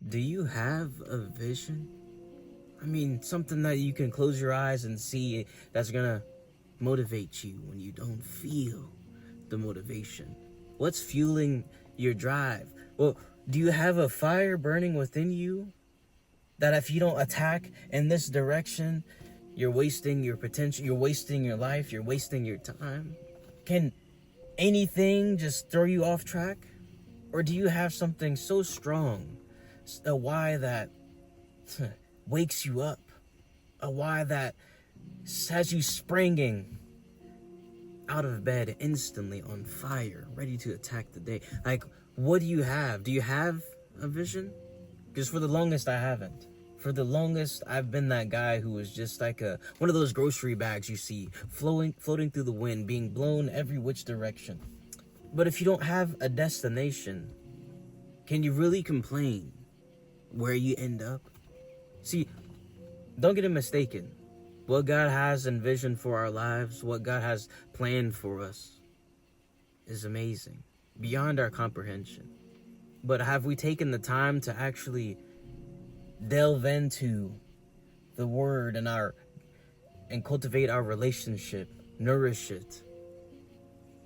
Do you have a vision? I mean, something that you can close your eyes and see that's gonna motivate you when you don't feel the motivation. What's fueling your drive? Well, do you have a fire burning within you that if you don't attack in this direction, you're wasting your potential, you're wasting your life, you're wasting your time? Can anything just throw you off track? Or do you have something so strong, a why that wakes you up, a why that has you springing out of bed instantly on fire, ready to attack the day? Like, what do you have? Do you have a vision? Because for the longest, I haven't. For the longest, I've been that guy who was just like one of those grocery bags you see floating through the wind, being blown every which direction. But if you don't have a destination, can you really complain where you end up? See, don't get it mistaken. What God has envisioned for our lives, what God has planned for us, is amazing, beyond our comprehension. But have we taken the time to actually delve into the Word and cultivate our relationship, nourish it,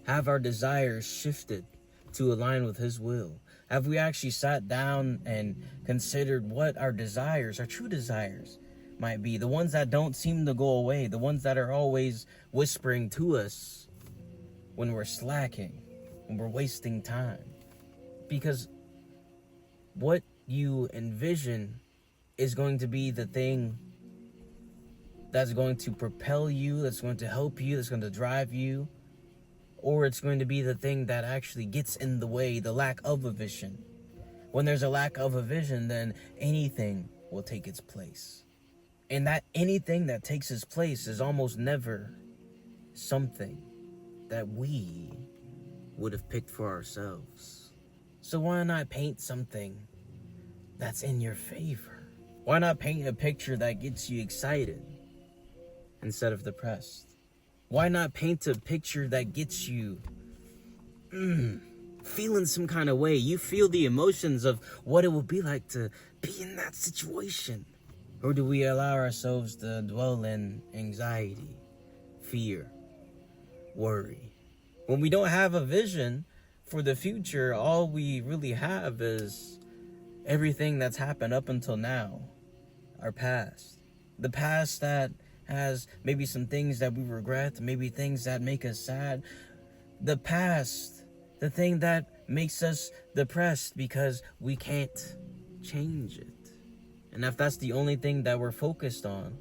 have our desires shifted to align with His will? Have we actually sat down and considered what our desires, our true desires, might be? The ones that don't seem to go away, the ones that are always whispering to us when we're slacking, when we're wasting time. Because what you envision is going to be the thing that's going to propel you, that's going to help you, that's going to drive you, or it's going to be the thing that actually gets in the way, the lack of a vision. When there's a lack of a vision, then anything will take its place. And that anything that takes its place is almost never something that we would have picked for ourselves. So why not paint something that's in your favor? Why not paint a picture that gets you excited instead of depressed? Why not paint a picture that gets you feeling some kind of way? You feel the emotions of what it would be like to be in that situation. Or do we allow ourselves to dwell in anxiety, fear, worry? When we don't have a vision for the future, all we really have is everything that's happened up until now, our past. The past that has maybe some things that we regret, maybe things that make us sad. The past, the thing that makes us depressed because we can't change it. And if that's the only thing that we're focused on,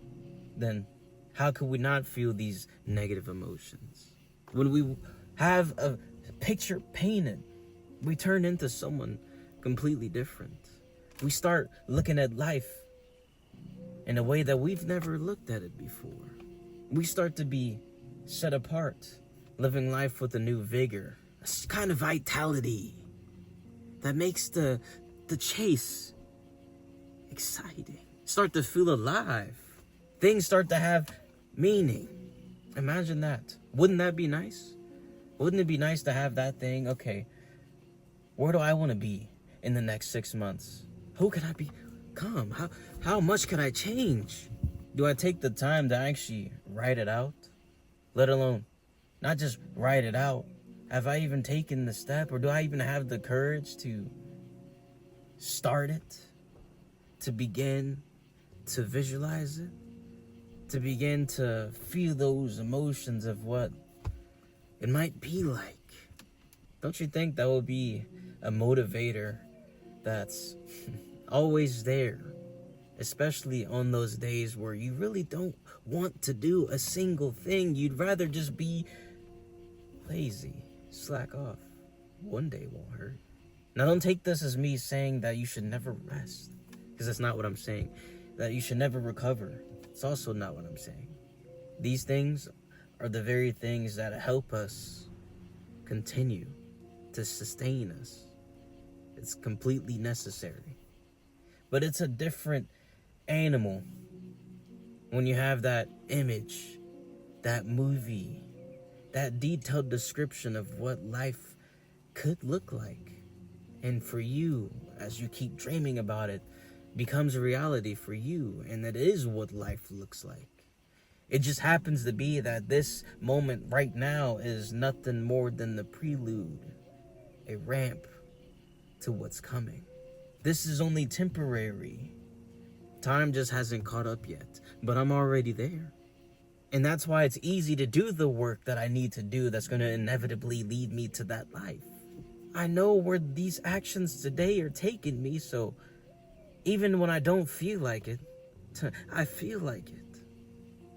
then how could we not feel these negative emotions? When we have a picture painted, we turn into someone completely different. We start looking at life in a way that we've never looked at it before. We start to be set apart, living life with a new vigor, a kind of vitality that makes the chase exciting. Start to feel alive. Things start to have meaning. Imagine that. Wouldn't that be nice? Wouldn't it be nice to have that thing? Okay, where do I want to be in the next 6 months? Who can I become? How much can I change? Do I take the time to actually write it out? Let alone not just write it out. Have I even taken the step, or do I even have the courage to start it? To begin to visualize it? To begin to feel those emotions of what it might be like? Don't you think that would be a motivator that's always there? Especially on those days where you really don't want to do a single thing. You'd rather just be lazy, slack off. One day won't hurt. Now, don't take this as me saying that you should never rest, because that's not what I'm saying. That you should never recover. It's also not what I'm saying. These things are the very things that help us continue to sustain us. It's completely necessary. But it's a different animal when you have that image, that movie, that detailed description of what life could look like. And for you, as you keep dreaming about it, becomes a reality for you, and that is what life looks like. It just happens to be that this moment right now is nothing more than the prelude, a ramp to what's coming. This is only temporary. Time just hasn't caught up yet, but I'm already there. And that's why it's easy to do the work that I need to do that's going to inevitably lead me to that life. I know where these actions today are taking me, so even when I don't feel like it, I feel like it.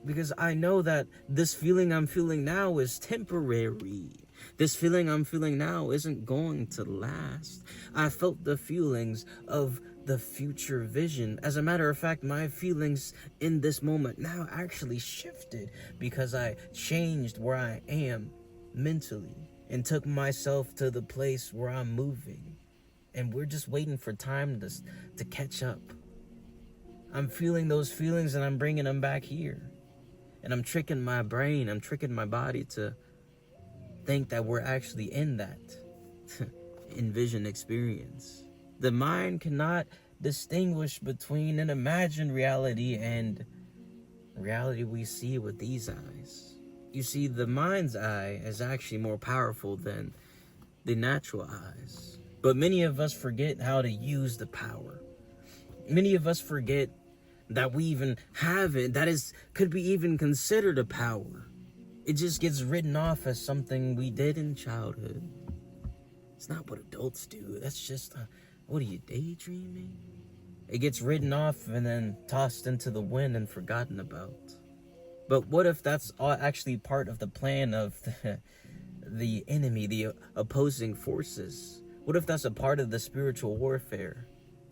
Because I know that this feeling I'm feeling now is temporary. This feeling I'm feeling now isn't going to last. I felt the feelings of the future vision. As a matter of fact, my feelings in this moment now actually shifted because I changed where I am mentally and took myself to the place where I'm moving. And we're just waiting for time to catch up. I'm feeling those feelings and I'm bringing them back here. And I'm tricking my brain, I'm tricking my body to think that we're actually in that envision experience. The mind cannot distinguish between an imagined reality and reality we see with these eyes. You see, the mind's eye is actually more powerful than the natural eyes. But many of us forget how to use the power. Many of us forget that we even have it, could be even considered a power. It just gets written off as something we did in childhood. It's not what adults do. That's just, what are you, daydreaming? It gets written off and then tossed into the wind and forgotten about. But what if that's actually part of the plan of the enemy, the opposing forces? What if that's a part of the spiritual warfare?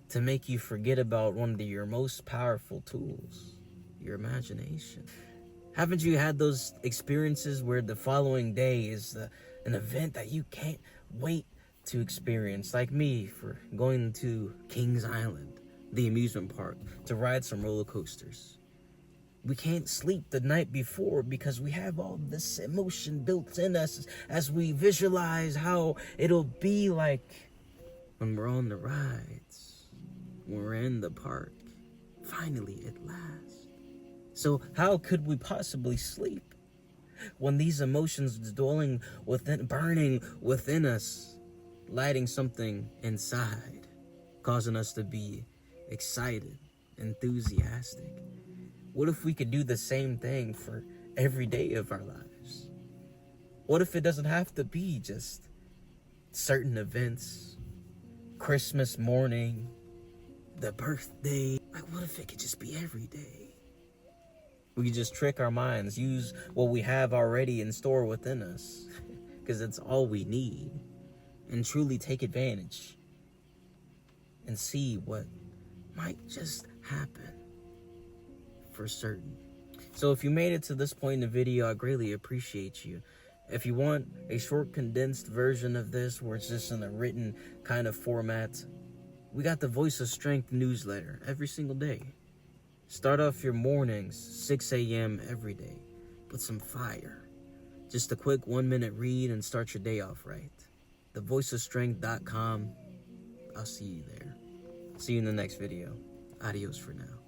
To make you forget about one of your most powerful tools, your imagination. Haven't you had those experiences where the following day is an event that you can't wait to experience? Like me, for going to Kings Island, the amusement park, to ride some roller coasters. We can't sleep the night before because we have all this emotion built in us as we visualize how it'll be like when we're on the rides. We're in the park. Finally, at last. So how could we possibly sleep when these emotions dwelling within, burning within us, lighting something inside, causing us to be excited, enthusiastic? What if we could do the same thing for every day of our lives? What if it doesn't have to be just certain events, Christmas morning, the birthday? Like, what if it could just be every day? We could just trick our minds, use what we have already in store within us, because it's all we need, and truly take advantage and see what might just happen for certain. So if you made it to this point in the video, I greatly appreciate you. If you want a short, condensed version of this where it's just in a written kind of format, we got the Voice of Strength newsletter every single day. Start off your mornings, 6 a.m. every day, with some fire. Just a quick 1-minute read and start your day off right. thevoiceofstrength.com. I'll see you there. See you in the next video. Adios for now.